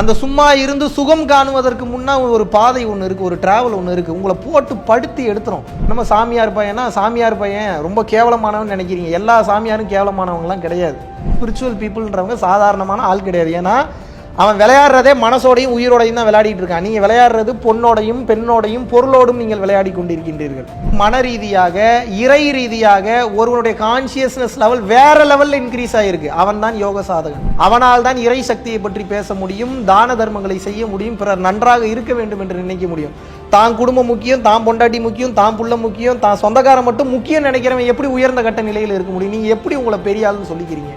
அந்த சும்மா இருந்து சுகம் காணுவதற்கு முன்னா ஒரு பாதை ஒன்று இருக்குது, ஒரு டிராவல் ஒன்று இருக்குது. உங்களை போட்டு படுத்தி எடுத்துரும். நம்ம சாமியார் பையனா சாமியார் பையன் ரொம்ப கேவலமானவன் நினைக்கிறீங்க. எல்லா சாமியாரும் கேவலமானவங்களாம் கிடையாது. ஸ்பிரிச்சுவல் பீப்புள்ன்றவங்க சாதாரணமான ஆள் கிடையாது. ஏன்னா அவன் விளையாடுறதே மனசோடையும் உயிரோடையும் தான் விளையாடிட்டு இருக்கான். நீங்கள் விளையாடுறது பொண்ணோடையும் பெண்ணோடையும் பொருளோடும் நீங்கள் விளையாடி கொண்டிருக்கின்றீர்கள். மன ரீதியாக இறை ரீதியாக ஒருவனுடைய கான்சியஸ்னஸ் லெவல் வேற லெவலில் இன்க்ரீஸ் ஆகிருக்கு. அவன் தான் யோக சாதகன். அவனால் தான் இறை சக்தியை பற்றி பேச முடியும், தான தர்மங்களை செய்ய முடியும், பிறர் நன்றாக இருக்க வேண்டும் என்று நினைக்க முடியும். தான் குடும்பம் முக்கியம், தான் பொண்டாட்டி முக்கியம், தான் புள்ள முக்கியம், தான் சொந்தக்காரன் மட்டும் முக்கியம் நினைக்கிறவன் எப்படி உயர்ந்த கட்ட நிலையில் இருக்க முடியும்? நீங்கள் எப்படி உங்களை பெரிய ஆளுன்னு சொல்லிக்கிறீங்க?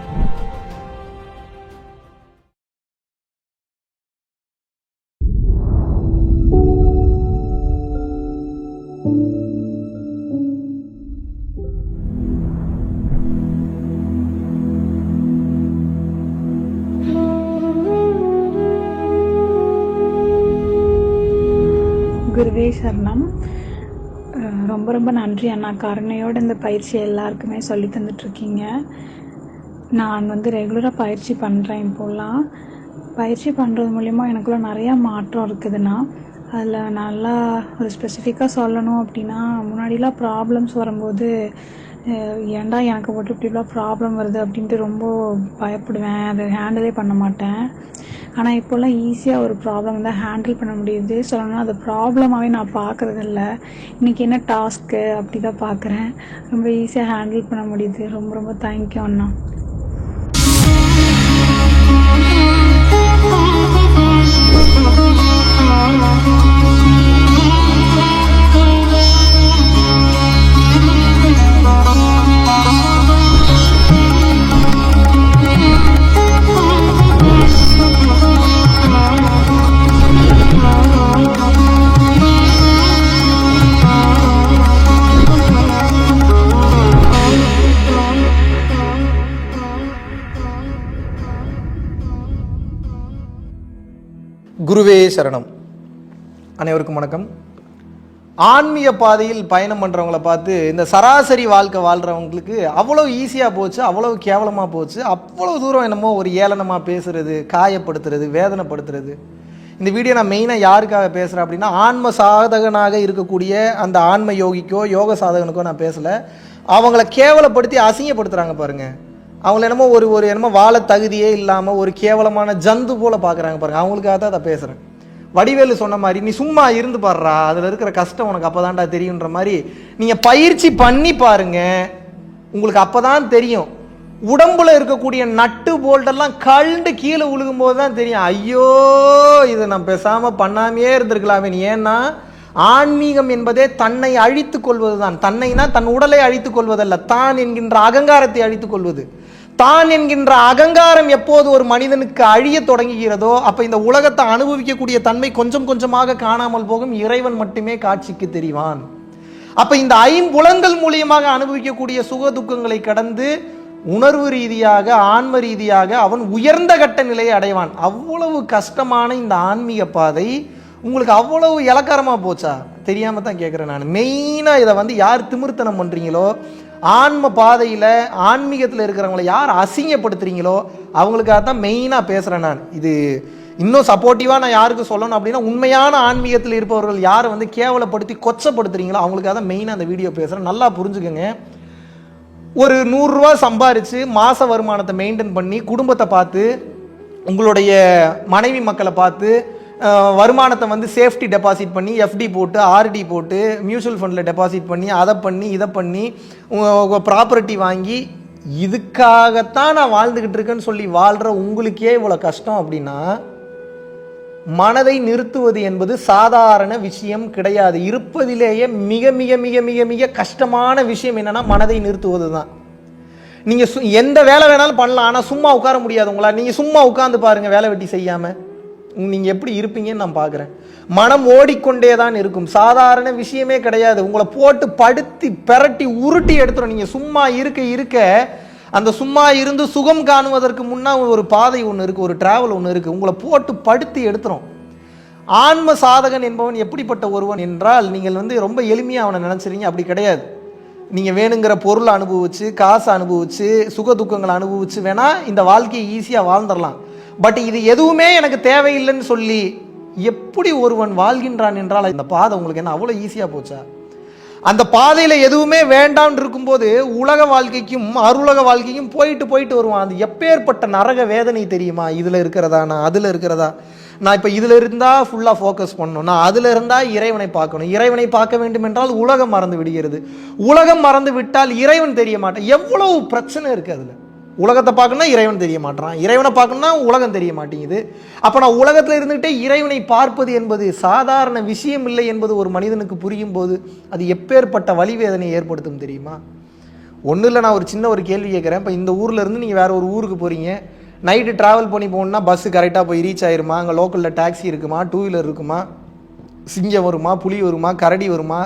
குருவே சரணம். ரொம்ப ரொம்ப நன்றி அண்ணா. கருணையோடு இந்த பயிற்சியை எல்லாருக்குமே சொல்லி தந்துட்டுருக்கீங்க. நான் ரெகுலராக பயிற்சி பண்ணுறேன். இப்போலாம் பயிற்சி பண்ணுறது மூலிமா எனக்குள்ள நிறையா மாற்றம் இருக்குதுண்ணா. அதில் நல்லா ஒரு ஸ்பெசிஃபிக்காக சொல்லணும் அப்படின்னா, முன்னாடிலாம் ப்ராப்ளம்ஸ் வரும்போது ஏன்டா எனக்கு மட்டும் இப்படிலாம் ப்ராப்ளம் வருது அப்படின்ட்டு ரொம்ப பயப்படுவேன், அதை ஹேண்டிலே பண்ண மாட்டேன். ஆனால் இப்போல்லாம் ஈஸியாக ஒரு ப்ராப்ளம் தான் ஹேண்டில் பண்ண முடியுது. சொல்லணும்னா அது ப்ராப்ளமாகவே நான் பார்க்குறதில்ல. இன்றைக்கி என்ன டாஸ்க்கு அப்படி தான் பார்க்குறேன். ரொம்ப ஈஸியாக ஹேண்டில் பண்ண முடியுது. ரொம்ப ரொம்ப தேங்க்யூ அண்ணா. குருவே சரணம். அனைவருக்கும் வணக்கம். ஆன்மீக பாதையில் பயணம் பண்ணுறவங்கள பார்த்து இந்த சராசரி வாழ்க்கை வாழ்கிறவங்களுக்கு அவ்வளோ ஈஸியாக போச்சு, அவ்வளோ கேவலமாக போச்சு, அவ்வளோ தூரம் என்னமோ ஒரு ஏளனமாக பேசுகிறது, காயப்படுத்துறது, வேதனைப்படுத்துறது. இந்த வீடியோ நான் மெயினாக யாருக்காக பேசுகிறேன் அப்படின்னா, ஆன்ம சாதகனாக இருக்கக்கூடிய அந்த ஆன்ம யோகிக்கோ யோக சாதகனுக்கோ நான் பேசலை. அவங்கள கேவலப்படுத்தி அசிங்கப்படுத்துகிறாங்க பாருங்கள். அவங்கள என்னமோ ஒரு என்னமோ வாழ தகுதியே இல்லாமல் ஒரு கேவலமான ஜந்து போல் பார்க்குறாங்க பாருங்கள். அவங்களுக்காக தான் அதை பேசுகிறேன். வடிவேலு சொன்ன மாதிரி, நீ சும்மா இருந்து பாடுறா, அதில் இருக்கிற கஷ்டம் உனக்கு அப்போ தான்டா தெரியுன்ற மாதிரி நீங்கள் பயிற்சி பண்ணி பாருங்க, உங்களுக்கு அப்போ தான் தெரியும். உடம்புல இருக்கக்கூடிய நட்டு போல்ட்டெல்லாம் கழுண்டு கீழே விழுகும்போது தான் தெரியும், ஐயோ இதை நான் பேசாமல் பண்ணாமையே இருந்திருக்கலாமே. ஏன்னா ஆன்மீகம் என்பதே தன்னை அழித்துக் கொள்வது தான். தன்னைனா தன் உடலை அழித்துக் கொள்வதல்ல, தான் என்கின்ற அகங்காரத்தை அழித்துக் கொள்வது. தான் என்கின்ற அகங்காரம் எப்போது ஒரு மனிதனுக்கு அழிய தொடங்குகிறதோ அப்போ இந்த உலகத்தை அனுபவிக்கக்கூடிய தன்மை கொஞ்சம் கொஞ்சமாக காணாமல் போகும். இறைவன் மட்டுமே காட்சிக்கு தெரிவான். அப்போ இந்த ஐம்புலன்கள் மூலியமாக அனுபவிக்கக்கூடிய சுக துக்கங்களை கடந்து உணர்வு ரீதியாக ஆன்ம ரீதியாக அவன் உயர்ந்த கட்ட நிலையை அடைவான். அவ்வளவு கஷ்டமான இந்த ஆன்மீக பாதை உங்களுக்கு அவ்வளவு இலக்காரமாக போச்சா? தெரியாமல் தான் கேட்குறேன் நான். மெயினாக இதை யார் திமிர்த்தனம் பண்ணுறீங்களோ, ஆன்ம பாதையில் ஆன்மீகத்தில் இருக்கிறவங்கள யார் அசிங்கப்படுத்துறீங்களோ அவங்களுக்காக தான் மெயினாக பேசுகிறேன் நான். இது இன்னும் சப்போர்ட்டிவாக நான் யாருக்கு சொல்லணும் அப்படின்னா, உண்மையான ஆன்மீகத்தில் இருப்பவர்கள் யாரை கேவலப்படுத்தி கொச்சப்படுத்துறீங்களோ அவங்களுக்காக தான் மெயினாக அந்த வீடியோ பேசுகிறேன். நல்லா புரிஞ்சுக்கோங்க. ஒரு 100 ரூபா சம்பாரித்து மாத வருமானத்தை மெயின்டைன் பண்ணி குடும்பத்தை பார்த்து, உங்களுடைய மனைவி மக்களை பார்த்து, வருமானத்தை சேஃப்டி டெபாசிட் பண்ணி எஃப்டி போட்டு ஆர்டி போட்டு மியூச்சுவல் ஃபண்டில் டெபாசிட் பண்ணி அதை பண்ணி இதை பண்ணி உங்கள் ப்ராப்பர்ட்டி வாங்கி இதுக்காகத்தான் நான் வாழ்ந்துக்கிட்டு இருக்கேன்னு சொல்லி வாழ்கிற உங்களுக்கே இவ்வளோ கஷ்டம் அப்படின்னா, மனதை நிறுத்துவது என்பது சாதாரண விஷயம் கிடையாது. இருப்பதிலேயே மிக மிக மிக மிக மிக கஷ்டமான விஷயம் என்னன்னா மனதை நிறுத்துவது தான். நீங்கள் எந்த வேலை வேணாலும் பண்ணலாம், ஆனால் சும்மா உட்கார முடியாது உங்களா. நீங்கள் சும்மா உட்காந்து பாருங்கள், வேலை வெட்டி செய்யாமல் நீங்கள் எப்படி இருப்பீங்கன்னு நான் பார்க்குறேன். மனம் ஓடிக்கொண்டே தான் இருக்கும். சாதாரண விஷயமே கிடையாது. உங்களை போட்டு படுத்தி பெரட்டி உருட்டி எடுத்துரும். நீங்கள் சும்மா இருக்க அந்த சும்மா இருந்து சுகம் காணுவதற்கு முன்னா ஒரு பாதை ஒன்று இருக்குது, ஒரு டிராவல் ஒன்று இருக்குது. உங்களை போட்டு படுத்தி எடுத்துரும். ஆன்ம சாதகன் என்பவன் எப்படிப்பட்ட ஒருவன் என்றால், நீங்கள் ரொம்ப எளிமையாக அவனை நினச்சிருங்க. அப்படி கிடையாது. நீங்கள் வேணுங்கிற பொருளை அனுபவிச்சு, காசை அனுபவிச்சு, சுக துக்கங்களை அனுபவிச்சு வேணால் இந்த வாழ்க்கையை ஈஸியாக வாழ்ந்துடலாம். பட் இது எதுவுமே எனக்கு தேவையில்லைன்னு சொல்லி எப்படி ஒருவன் வாழ்கின்றான் என்றால் இந்த பாதை உங்களுக்கு என்ன அவ்வளோ ஈஸியாக போச்சா? அந்த பாதையில் எதுவுமே வேண்டாம்னு இருக்கும்போது உலக வாழ்க்கைக்கும் அருளக வாழ்க்கைக்கும் போயிட்டு வருவான். அது எப்பேற்பட்ட நரக வேதனை தெரியுமா? இதில் இருக்கிறதா, நான் அதில் இருக்கிறதா, நான் இப்போ இதில் இருந்தால் ஃபுல்லாக ஃபோக்கஸ் பண்ணணும், நான் அதில் இருந்தால் இறைவனை பார்க்கணும், இறைவனை பார்க்க வேண்டும் என்றால் உலகம் மறந்து விடுகிறது, உலகம் மறந்து விட்டால் இறைவன் தெரிய மாட்டான். எவ்வளவு பிரச்சனை இருக்குது அதில். உலகத்தை பார்க்கணும்னா இறைவன் தெரிய மாட்டான், இறைவனை பார்க்கணும்னா உலகம் தெரிய மாட்டேங்குது. அப்போ நான் உலகத்தில் இருந்துகிட்டே இறைவனை பார்ப்பது என்பது சாதாரண விஷயம் இல்லை என்பது ஒரு மனிதனுக்கு புரியும் போது அது எப்பேற்பட்ட வலிவேதனையை ஏற்படுத்தும் தெரியுமா? ஒன்றும் இல்லை, நான் ஒரு சின்ன ஒரு கேள்வி கேட்குறேன். இப்போ இந்த ஊரில் இருந்து நீங்கள் வேறு ஒரு ஊருக்கு போகிறீங்க, நைட்டு ட்ராவல் பண்ணி போகணுன்னா பஸ்ஸு கரெக்டாக போய் ரீச் ஆயிருமா? அங்கே லோக்கலில் டாக்ஸி இருக்குமா, டூ வீலர் இருக்குமா, சிங்கம் வருமா, புலி வருமா, கரடி வருமா,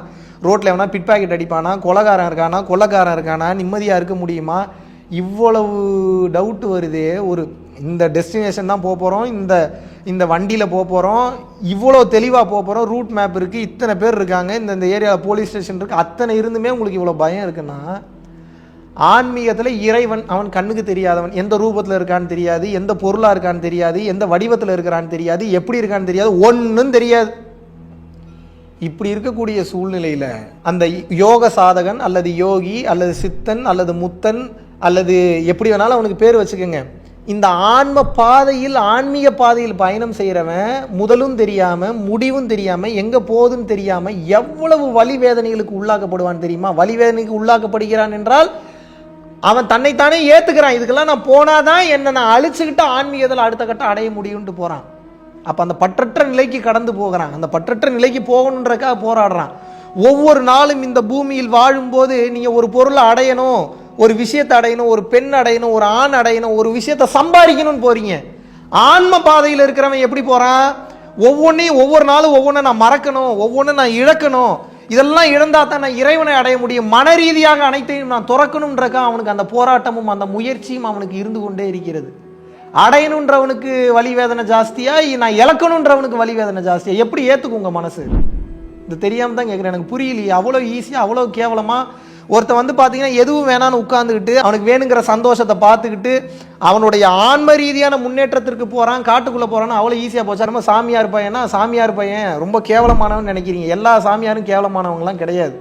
ரோட்டில் எவனா பிட் பாக்கெட் அடிப்பானா, கொள்ளக்காரன் இருக்கானா, நிம்மதியாக இருக்க முடியுமா? இவ்வளவு டவுட்டு வருதே. ஒரு இந்த டெஸ்டினேஷன் தான் போக போகிறோம், இந்த வண்டியில் போக போகிறோம், இவ்வளோ தெளிவாக போக போகிறோம், ரூட் மேப் இருக்குது, இத்தனை பேர் இருக்காங்க, இந்த ஏரியாவில் போலீஸ் ஸ்டேஷன் இருக்குது, அத்தனை இருந்துமே உங்களுக்கு இவ்வளோ பயம் இருக்குன்னா, ஆன்மீகத்தில் இறைவன் அவன் கண்ணுக்கு தெரியாதவன். எந்த ரூபத்தில் இருக்கான்னு தெரியாது, எந்த பொருளாக இருக்கான்னு தெரியாது, எந்த வடிவத்தில் இருக்கிறான்னு தெரியாது, எப்படி இருக்கான்னு தெரியாது, ஒன்றும் தெரியாது. இப்படி இருக்கக்கூடிய சூழ்நிலையில் அந்த யோக சாதகன் அல்லது யோகி அல்லது சித்தன் அல்லது முத்தன் அல்லது எப்படி வேணாலும் அவனுக்கு பேர் வச்சுக்கோங்க, இந்த ஆன்மீக பாதையில் பயணம் செய்கிறவன் முதலும் தெரியாமல் முடிவும் தெரியாமல் எங்கே போகுதுன்னு தெரியாமல் எவ்வளவு வலி வேதனைகளுக்கு உள்ளாக்கப்படுவான் தெரியுமா? வலி வேதனைக்கு உள்ளாக்கப்படுகிறான் என்றால் அவன் தன்னைத்தானே ஏற்றுக்கிறான். இதுக்கெல்லாம் நான் போனாதான் என்னை நான் அழிச்சுக்கிட்டு ஆன்மீகத்தில் அடுத்த கட்டம் அடைய முடியும்ட்டு போகிறான். அப்போ அந்த பற்றற்ற நிலைக்கு கடந்து போகிறான். அந்த பற்றற்ற நிலைக்கு போகணுன்றக்காக போராடுறான். ஒவ்வொரு நாளும் இந்த பூமியில் வாழும்போது நீங்கள் ஒரு பொருளை அடையணும், ஒரு விஷயத்தை அடையணும், ஒரு பெண் அடையணும், ஒரு ஆண் அடையணும், ஒரு விஷயத்தை சம்பாதிக்கணும்னு போறீங்க. ஆன்ம பாதையில் இருக்கிறவன் எப்படி போறான்? ஒவ்வொரு நாளும் ஒவ்வொன்றை நான் மறக்கணும், ஒவ்வொன்றும் நான் இழக்கணும், இதெல்லாம் இழந்தா தான் நான் இறைவனை அடைய முடியும், மன ரீதியாக அனைத்தையும் நான் துறக்கணும்ன்றக்கா அவனுக்கு அந்த போராட்டமும் அந்த முயற்சியும் அவனுக்கு இருந்து கொண்டே இருக்கிறது. அடையணுன்றவனுக்கு வலி வேதனை ஜாஸ்தியா, நான் இழக்கணுன்றவனுக்கு வலி வேதனை ஜாஸ்தியா? எப்படி ஏற்றுக்குங்க மனசு? இது தெரியாமல் தான் கேட்குறேன். எனக்கு புரியலையே. அவ்வளோ ஈஸியாக அவ்வளோ கேவலமாக ஒருத்தன் வந்து பார்த்தீங்கன்னா எதுவும் வேணான்னு உட்காந்துக்கிட்டு அவனுக்கு வேணுங்கிற சந்தோஷத்தை பார்த்துக்கிட்டு அவனுடைய ஆன்ம ரீதியான முன்னேற்றத்திற்கு போகிறான், காட்டுக்குள்ளே போகிறான்னு அவ்வளோ ஈஸியாக போச்சா? நம்ம சாமியார் பையன் ரொம்ப கேவலமானவன் நினைக்கிறீங்க. எல்லா சாமியாரும் கேவலமானவங்களாம் கிடையாது.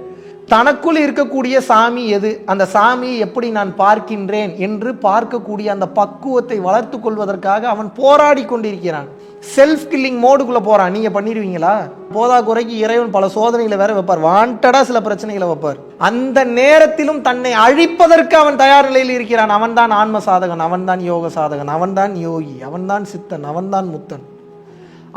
தனக்குள் இருக்கக்கூடிய சாமி எது, அந்த சாமியை எப்படி நான் பார்க்கின்றேன் என்று பார்க்கக்கூடிய அந்த பக்குவத்தை வளர்த்து கொள்வதற்காக அவன் போராடி கொண்டிருக்கிறான். செல்ஃப் கில்லிங் மோடுக்குள்ள போறான். நீங்க பண்ணிடுவீங்களா? போதா குறைக்கு இறைவன் பல சோதனைகளை வேற வைப்பார், வாண்டடா சில பிரச்சனைகளை வைப்பார். அந்த நேரத்திலும் தன்னை அழிப்பதற்கு அவன் தயார் நிலையில் இருக்கிறான். அவன் தான் ஆன்ம சாதகன், அவன் தான் யோக சாதகன், அவன் தான் யோகி, அவன் தான் சித்தன், அவன் தான் முத்தன்.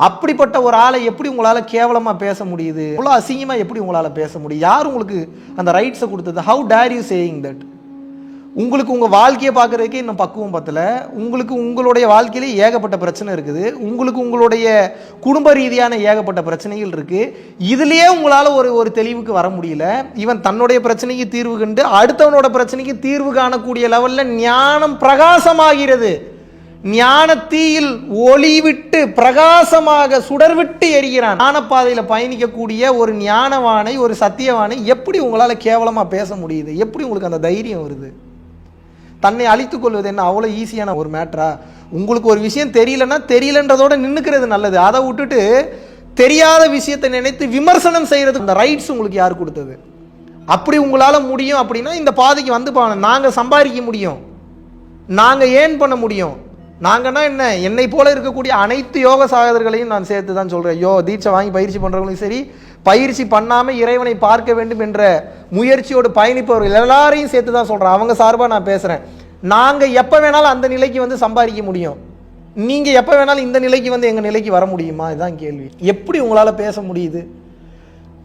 அப்படிப்பட்ட ஒரு ஆளை எப்படி உங்களால கேவலமா பேச முடியுது? இவ்வளோ அசிங்கமா எப்படி உங்களால பேச முடியும்? யார் உங்களுக்கு அந்த ரைட்ஸை கொடுத்தது? How dare you saying that? உங்களுக்கு உங்கள் வாழ்க்கையை பார்க்குறதுக்கே இன்னும் பக்குவம் பத்தல. உங்களுக்கு உங்களுடைய வாழ்க்கையிலே ஏகப்பட்ட பிரச்சனை இருக்குது. உங்களுக்கு உங்களுடைய குடும்ப ரீதியான ஏகப்பட்ட பிரச்சனைகள் இருக்குது. இதுலேயே உங்களால் ஒரு தெளிவுக்கு வர முடியல. இவன் தன்னுடைய பிரச்சனைக்கு தீர்வு கண்டு அடுத்தவனோட பிரச்சனைக்கு தீர்வு காணக்கூடிய லெவலில் ஞானம் பிரகாசமாகிறது. ஞானத்தீயில் ஒளி விட்டு பிரகாசமாக சுடர்விட்டு எரிகிறான். ஞானப்பாதையில் பயணிக்கக்கூடிய ஒரு ஞானவானை, ஒரு சத்தியவானை எப்படி உங்களால் கேவலமாக பேச முடியுது? எப்படி உங்களுக்கு அந்த தைரியம் வருது? தன்னை அழித்துக் கொள்வது என்ன அவ்வளோ ஈஸியான ஒரு மேட்டரா? உங்களுக்கு ஒரு விஷயம் தெரியலன்றதோட நின்றுக்கிறது நல்லது. அதை விட்டுட்டு தெரியாத விஷயத்தை நினைத்து விமர்சனம் செய்யறது அந்த ரைட்ஸ் உங்களுக்கு யார் கொடுத்தது? அப்படி உங்களால் முடியும் அப்படின்னா இந்த பாதைக்கு வந்து நாங்கள் சம்பாதிக்க முடியும், நாங்கள் ஏன் பண்ண முடியும். நாங்கன்னா என்ன, என்னை போல இருக்கக்கூடிய அனைத்து யோக சாதகர்களையும் நான் சேர்த்து தான் சொல்கிறேன். தீட்சை வாங்கி பயிற்சி பண்ணுறவங்களும் சரி, பயிற்சி பண்ணாமல் இறைவனை பார்க்க வேண்டும் என்ற முயற்சியோடு பயணிப்பவர்கள் எல்லாரையும் சேர்த்து தான் சொல்கிறேன். அவங்க சார்பாக நான் பேசுகிறேன். நாங்கள் எப்போ வேணாலும் அந்த நிலைக்கு வந்து சம்பாதிக்க முடியும், நீங்கள் எப்போ வேணாலும் இந்த நிலைக்கு வந்து எங்கள் நிலைக்கு வர முடியுமா? இதுதான் கேள்வி. எப்படி உங்களால் பேச முடியுது?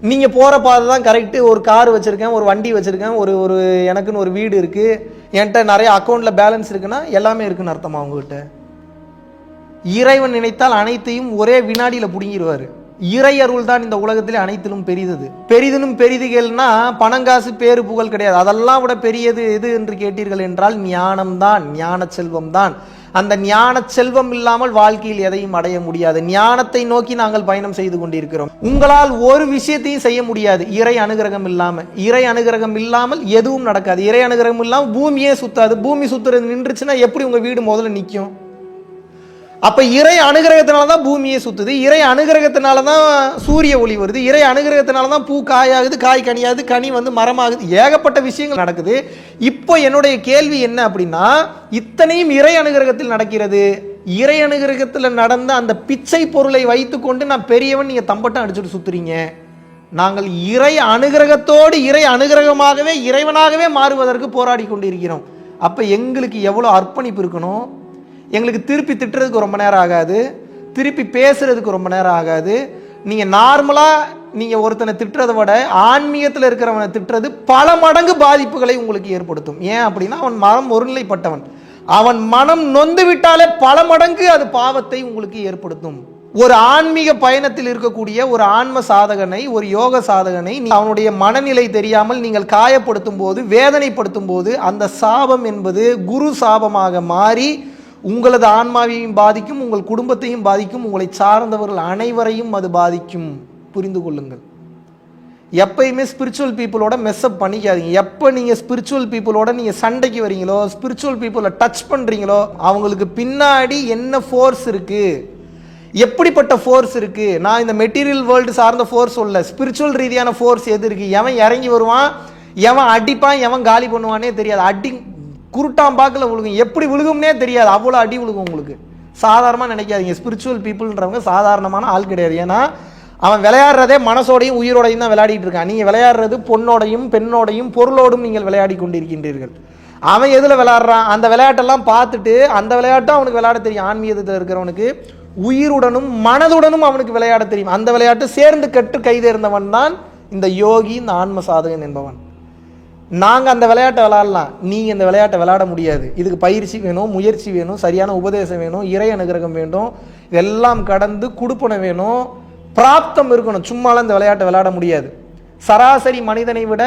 நீங்கள் போகிற பாதை தான் கரெக்டு. ஒரு கார் வச்சுருக்கேன், ஒரு வண்டி வச்சுருக்கேன், ஒரு எனக்குன்னு ஒரு வீடு இருக்குது, என்கிட்ட நிறைய அக்கௌண்ட்டில் பேலன்ஸ் இருக்குன்னா எல்லாமே இருக்குன்னு அர்த்தமா உங்ககிட்ட? இறைவன் நினைத்தால் அனைத்தையும் ஒரே வினாடியில் பிடுங்கிடுவார். இறை அருள் தான் இந்த உலகத்திலே அனைத்திலும் பெரிதது. பெரிதினும் பெரிதுகள்னா பணங்காசு பேரு புகழ் கிடையாது. அதெல்லாம் விட பெரியது எது என்று கேட்டீர்கள் என்றால் ஞானம்தான், ஞான செல்வம் தான். அந்த ஞான செல்வம் இல்லாமல் வாழ்க்கையில் எதையும் அடைய முடியாது. ஞானத்தை நோக்கி நாங்கள் பயணம் செய்து கொண்டிருக்கிறோம். உங்களால் ஒரு விஷயத்தையும் செய்ய முடியாது இறை அனுகிரகம் இல்லாமல். இறை அனுகிரகம் இல்லாமல் எதுவும் நடக்காது. இறை அனுகிரகம் இல்லாமல் பூமியே சுத்தாது. பூமி சுத்துறது நின்றுச்சுன்னா எப்படி உங்க வீடு முதல்ல நிற்கும்? அப்ப இறை அனுகிரகத்தினால தான் பூமியை சுத்துது, இறை அனுகிரகத்தினால தான் சூரிய ஒளி வருது, இறை அனுகிரகத்தினால தான் பூ காயாகுது, காய் கனியாகுது, கனி வந்து மரமாகுது, ஏகப்பட்ட விஷயங்கள் நடக்குது. இப்போ என்னுடைய கேள்வி என்ன அப்படின்னா, இத்தனையும் இறை அனுகிரகத்தில் நடக்கிறது. இறை அனுகிரகத்தில் நடந்த அந்த பிச்சை பொருளை வைத்துக்கொண்டு நான் பெரியவன் நீங்க தம்பட்டம் அடிச்சுட்டு சுத்துறீங்க. நாங்கள் இறை அனுகிரகத்தோடு இறை அனுகிரகமாகவே இறைவனாகவே மாறுவதற்கு போராடி கொண்டிருக்கிறோம். அப்ப எங்களுக்கு எவ்வளவு அர்ப்பணிப்பு இருக்கணும். எங்களுக்கு திருப்பி திட்டுறதுக்கு ரொம்ப நேரம் ஆகாது, திருப்பி பேசுறதுக்கு ரொம்ப நேரம் ஆகாது. நீங்க நார்மலா நீங்க ஒருத்தனை திட்டுறதை விட ஆன்மீகத்தில் இருக்கிறவனை திட்டுறது பல மடங்கு பாதிப்புகளை உங்களுக்கு ஏற்படுத்தும். ஏன் அப்படின்னா அவன் மனம் ஒருநிலைப்பட்டவன், அவன் மனம் நொந்து விட்டாலே பல மடங்கு அது பாவத்தை உங்களுக்கு ஏற்படுத்தும். ஒரு ஆன்மீக பயணத்தில் இருக்கக்கூடிய ஒரு ஆன்ம சாதகனை, ஒரு யோக சாதகனை அவனுடைய மனநிலை தெரியாமல் நீங்கள் காயப்படுத்தும் போது, வேதனைப்படுத்தும் போது, அந்த சாபம் என்பது குரு சாபமாக மாறி உங்களது ஆன்மாவையும் பாதிக்கும், உங்கள் குடும்பத்தையும் பாதிக்கும், உங்களை சார்ந்தவர்கள் அனைவரையும் அது பாதிக்கும். புரிந்து கொள்ளுங்கள். எப்பயுமே ஸ்பிரிச்சுவல் பீப்புளோட மெஸ்அப் பண்ணிக்காதீங்க. எப்போ நீங்கள் ஸ்பிரிச்சுவல் பீப்புளோட நீங்கள் சண்டைக்கு வரீங்களோ, ஸ்பிரிச்சுவல் பீப்புளை டச் பண்ணுறீங்களோ, அவங்களுக்கு பின்னாடி என்ன ஃபோர்ஸ் இருக்கு, எப்படிப்பட்ட ஃபோர்ஸ் இருக்கு. நான் இந்த மெட்டீரியல் வேர்ல்டு சார்ந்த ஃபோர்ஸ் சொல்ல, ஸ்பிரிச்சுவல் ரீதியான ஃபோர்ஸ் எது இருக்கு. எவன் இறங்கி வருவான், எவன் அடிப்பான், எவன் காலி பண்ணுவானே தெரியாது. அடி குருட்டாம்பாக்கில் விழுகும், எப்படி விழுகும்னே தெரியாது, அவ்வளோ அடி விழுகும் உங்களுக்கு. சாதாரணமாக நினைக்காதீங்க, ஸ்பிரிச்சுவல் பீப்புள்ன்றவங்க சாதாரணமான ஆள் கிடையாது. ஏன்னா அவன் விளையாடுறதே மனசோடையும் உயிரோடையும் தான் விளையாடிட்டு இருக்கான். நீங்கள் விளையாடுறது பொண்ணோடையும் பெண்ணோடையும் பொருளோடும் நீங்கள் விளையாடி கொண்டிருக்கின்றீர்கள். அவன் எதில் விளையாடுறான், அந்த விளையாட்டெல்லாம் பார்த்துட்டு அந்த விளையாட்டும் அவனுக்கு விளையாட தெரியும். ஆன்மீகத்தில் இருக்கிறவனுக்கு உயிருடனும் மனதுடனும் அவனுக்கு விளையாட தெரியும். அந்த விளையாட்டு சேர்ந்து கட்டு கைதேர்ந்தவன் தான் இந்த யோகி, இந்த ஆன்ம சாதகன் என்பவன். நாங்கள் அந்த விளையாட்டை விளையாடலாம், நீங்கள் இந்த விளையாட்டை விளையாட முடியாது. இதுக்கு பயிற்சி வேணும், முயற்சி வேணும், சரியான உபதேசம் வேணும், இறை அனுகிரகம் வேண்டும், இதெல்லாம் கடந்து குடுப்பனை வேணும், பிராப்தம் இருக்கணும். சும்மாலாம் இந்த விளையாட்டை விளையாட முடியாது. சராசரி மனிதனை விட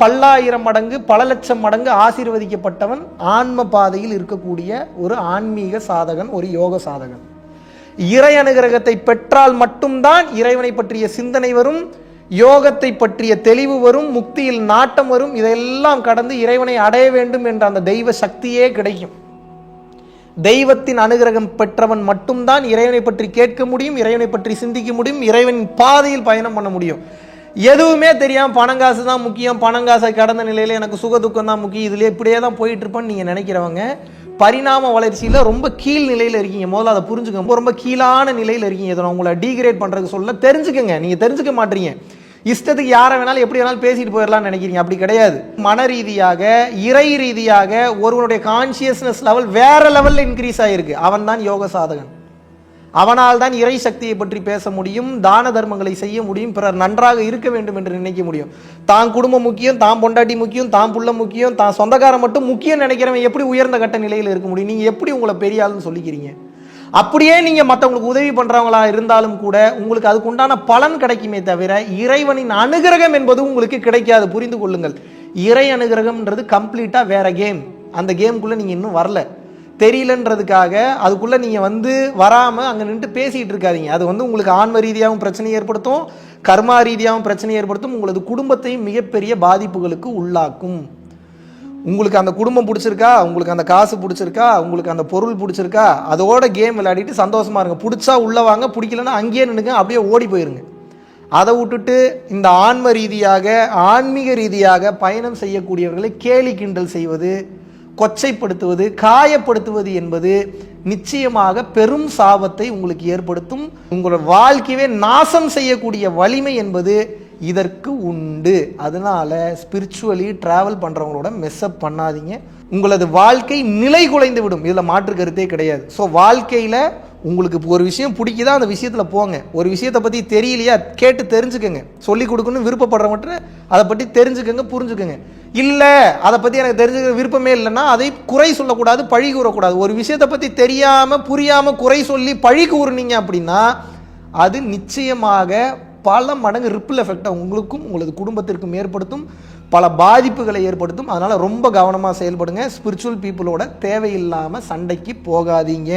பல்லாயிரம் மடங்கு பல லட்சம் மடங்கு ஆசீர்வதிக்கப்பட்டவன் ஆன்ம பாதையில் இருக்கக்கூடிய ஒரு ஆன்மீக சாதகன், ஒரு யோக சாதகன். இறை அனுகிரகத்தை பெற்றால் மட்டும்தான் இறைவனை பற்றிய சிந்தனை வரும், யோகத்தை பற்றிய தெளிவு வரும், முக்தியில் நாட்டம் வரும். இதெல்லாம் கடந்து இறைவனை அடைய வேண்டும் என்ற அந்த தெய்வ சக்தியே கிடைக்கும். தெய்வத்தின் அனுகிரகம் பெற்றவன் மட்டும்தான் இறைவனை பற்றி கேட்க முடியும், இறைவனை பற்றி சிந்திக்க முடியும், இறைவனின் பாதையில் பயணம் பண்ண முடியும். எதுவுமே தெரியாம பணங்காசு தான் முக்கியம், பணங்காசை கடந்த நிலையில எனக்கு சுக துக்கம் தான் முக்கியம், இதுல இப்படியே தான் போயிட்டு இருப்பேன்னு நீங்க நினைக்கிறவங்க பரிணாம வளர்ச்சியில ரொம்ப கீழ் நிலையில இருக்கீங்க. முதல்ல அதை புரிஞ்சுக்கோங்க. ரொம்ப கீழான நிலையில இருக்கீங்க. இதை உங்களை டீக்ரேட் பண்றதுக்கு சொல்ல, தெரிஞ்சுக்கங்க. நீங்க தெரிஞ்சுக்க மாட்டீங்க. இஷ்டத்துக்கு யாரை வேணாலும் எப்படி வேணாலும் பேசிட்டு போயிடலாம்னு நினைக்கிறீங்க. அப்படி கிடையாது. மன ரீதியாக, இறை ரீதியாக ஒருவனுடைய கான்சியஸ்னஸ் லெவல் வேற லெவல்ல இன்க்ரீஸ் ஆயிருக்கு. அவன் தான் யோக சாதகன். அவனால் தான் இறை சக்தியை பற்றி பேச முடியும், தான தர்மங்களை செய்ய முடியும், பிறர் நன்றாக இருக்க வேண்டும் என்று நினைக்க முடியும். தான் குடும்பம் முக்கியம், தான் பொண்டாட்டி முக்கியம், தான் புள்ள முக்கியம், தான் சொந்தக்காரன் மட்டும் முக்கியம் நினைக்கிறவன் எப்படி உயர்ந்த கட்ட நிலையில் இருக்க முடியும்? நீங்க எப்படி உங்களை பெரிய ஆளுன்னு சொல்லிக்கிறீங்க? அப்படியே நீங்க மற்றவங்களுக்கு உதவி பண்றவங்களா இருந்தாலும் கூட உங்களுக்கு அதுக்கு உண்டான பலன் கிடைக்குமே தவிர இறைவனின் அனுகிரகம் என்பது உங்களுக்கு கிடைக்காது. புரிந்து கொள்ளுங்கள். இறை அனுகிரகம்ன்றது கம்ப்ளீட்டா வேற கேம். அந்த கேமுக்குள்ள நீங்க இன்னும் வரல, தெரியலன்றதுக்காக அதுக்குள்ள நீங்க வராம அங்க நின்று பேசிட்டு இருக்காதீங்க. அது உங்களுக்கு ஆன்ம ரீதியாகவும் பிரச்சனை ஏற்படுத்தும், கர்மா ரீதியாகவும் பிரச்சனை ஏற்படுத்தும், உங்களது குடும்பத்தையும் மிகப்பெரிய பாதிப்புகளுக்கு உள்ளாக்கும். உங்களுக்கு அந்த குடும்பம் பிடிச்சிருக்கா, உங்களுக்கு அந்த காசு பிடிச்சிருக்கா, உங்களுக்கு அந்த பொருள் பிடிச்சிருக்கா, அதோட கேம் விளையாடிட்டு சந்தோஷமா இருங்க. பிடிச்சா உள்ள வாங்க, பிடிக்கலன்னா அங்கேயே நின்னுங்க, அப்படியே ஓடி போயிருங்க. அதை விட்டுட்டு இந்த ஆன்ம ரீதியாக ஆன்மீக ரீதியாக பயணம் செய்யக்கூடியவர்களை கேலி கிண்டல் செய்வது, கொச்சைப்படுத்துவது, காயப்படுத்துவது என்பது நிச்சயமாக பெரும் சாபத்தை உங்களுக்கு ஏற்படுத்தும். உங்களோட வாழ்க்கையை நாசம் செய்யக்கூடிய வலிமை என்பது இதற்கு உண்டு. அதனால ஸ்பிரிச்சுவலி டிராவல் பண்றவங்களோட மெஸ்அப் பண்ணாதீங்க. உங்களது வாழ்க்கை நிலை குலைந்து விடும். இதுல மாற்று கருத்தே கிடையாது. ஸோ வாழ்க்கையில உங்களுக்கு ஒரு விஷயம் பிடிக்குதா, அந்த விஷயத்துல போங்க. ஒரு விஷயத்தை பத்தி தெரியலையா, கேட்டு தெரிஞ்சுக்கங்க. சொல்லி கொடுக்கணும் விருப்பப்படுறவங்க அதை பற்றி தெரிஞ்சுக்கங்க, புரிஞ்சுக்கங்க. இல்ல அதை பத்தி எனக்கு தெரிஞ்சுக்க விருப்பமே இல்லைன்னா அதை குறை சொல்லக்கூடாது, பழி கூறக்கூடாது. ஒரு விஷயத்தை பத்தி தெரியாம புரியாம குறை சொல்லி பழி கூறுனீங்க அப்படின்னா அது நிச்சயமாக பல மடங்கு ரிப்பிள் எஃபெக்டை உங்களுக்கும் உங்களது குடும்பத்திற்கும் ஏற்படுத்தும், பல பாதிப்புகளை ஏற்படுத்தும். அதனால ரொம்ப கவனமா செயல்படுங்க. ஸ்பிரிச்சுவல் பீப்புளோட தேவையில்லாம சண்டைக்கு போகாதீங்க.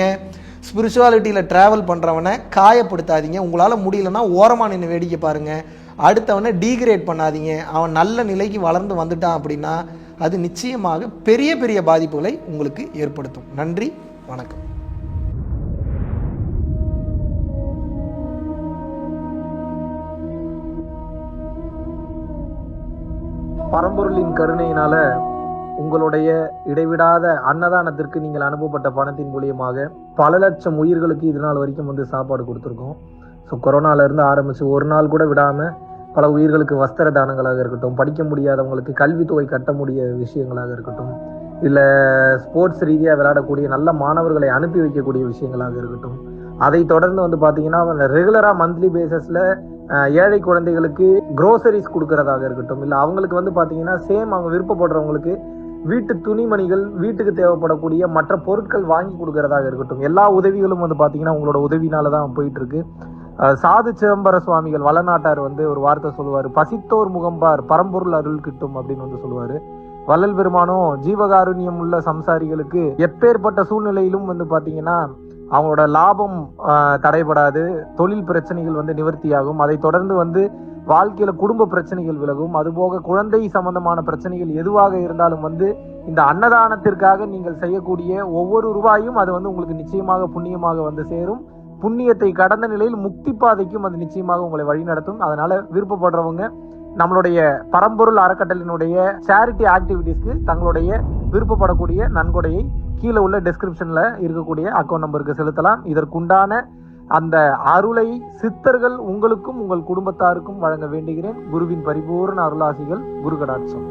ஸ்பிரிச்சுவாலிட்டியில் ட்ராவல் பண்ணுறவனை காயப்படுத்தாதீங்க. உங்களால் முடியலன்னா ஓரமாக நின்று வேடிக்கை பாருங்கள். அடுத்தவனை டீக்ரேட் பண்ணாதீங்க. அவன் நல்ல நிலைக்கு வளர்ந்து வந்துட்டான் அப்படின்னா அது நிச்சயமாக பெரிய பெரிய பாதிப்புகளை உங்களுக்கு ஏற்படுத்தும். நன்றி, வணக்கம். பரம்பொருளின் கருணையினால உங்களுடைய இடைவிடாத அன்னதானத்திற்கு நீங்கள் அனுப்பப்பட்ட பணத்தின் மூலியமாக பல லட்சம் உயிர்களுக்கு இது நாள் வரைக்கும் சாப்பாடு கொடுத்துருக்கோம். ஸோ கொரோனால இருந்து ஆரம்பிச்சு ஒரு நாள் கூட விடாம பல உயிர்களுக்கு வஸ்திர தானங்களாக இருக்கட்டும், படிக்க முடியாதவங்களுக்கு கல்வித்தொகை கட்ட முடிய விஷயங்களாக இருக்கட்டும், இல்லை ஸ்போர்ட்ஸ் ரீதியாக விளையாடக்கூடிய நல்ல மாணவர்களை அனுப்பி வைக்கக்கூடிய விஷயங்களாக இருக்கட்டும், அதை தொடர்ந்து பார்த்தீங்கன்னா ரெகுலராக மந்த்லி பேசிஸில் ஏழை குழந்தைகளுக்கு க்ரோசரிஸ் கொடுக்கறதாக இருக்கட்டும், இல்லை அவங்களுக்கு பார்த்தீங்கன்னா சேம் அவங்க விருப்பப்படுறவங்களுக்கு வீட்டு துணிமணிகள், வீட்டுக்கு தேவைப்படக்கூடிய மற்ற பொருட்கள் வாங்கி கொடுக்கறதாக இருக்கட்டும், எல்லா உதவிகளும் பார்த்தீங்கன்னா உங்களோட உதவினால தான் போயிட்டு இருக்கு. சாது சிதம்பர சுவாமிகள் வளநாட்டார் ஒரு வார்த்தை சொல்லுவார், பசித்தோர் முகம்பார் பரம்பொருள் அருள் கிட்டும் அப்படின்னு சொல்லுவாரு. வள்ளல் பெருமானும் ஜீவகாருண்யம் உள்ள சம்சாரிகளுக்கு எப்பேற்பட்ட சூழ்நிலையிலும் பார்த்தீங்கன்னா அவங்களோட லாபம் தடைபடாது, தொழில் பிரச்சனைகள் நிவர்த்தியாகும், அதை தொடர்ந்து வாழ்க்கையில குடும்ப பிரச்சனைகள் விலகும், அதுபோக குழந்தை சம்பந்தமான பிரச்சனைகள் எதுவாக இருந்தாலும் இந்த அன்னதானத்திற்காக நீங்கள் செய்யக்கூடிய ஒவ்வொரு ரூபாயும் அது உங்களுக்கு நிச்சயமாக புண்ணியமாக சேரும். புண்ணியத்தை கடந்த நிலையில் முக்தி பாதைக்கும் அது நிச்சயமாக உங்களை வழி நடத்தும். அதனால விருப்பப்படுறவங்க நம்மளுடைய பரம்பொருள் அறக்கட்டளையினுடைய சேரிட்டி ஆக்டிவிட்டீஸ்க்கு தங்களுடைய விருப்பப்படக்கூடிய நன்கொடையை கீழே உள்ள டிஸ்கிரிப்ஷன்ல இருக்கக்கூடிய அக்கௌண்ட் நம்பருக்கு செலுத்தலாம். இதற்குண்டான அந்த அருளை சித்தர்கள் உங்களுக்கும் உங்கள் குடும்பத்தாருக்கும் வழங்க வேண்டுகிறேன். குருவின் பரிபூர்ண அருளாசிகள். குரு கடாட்சம்.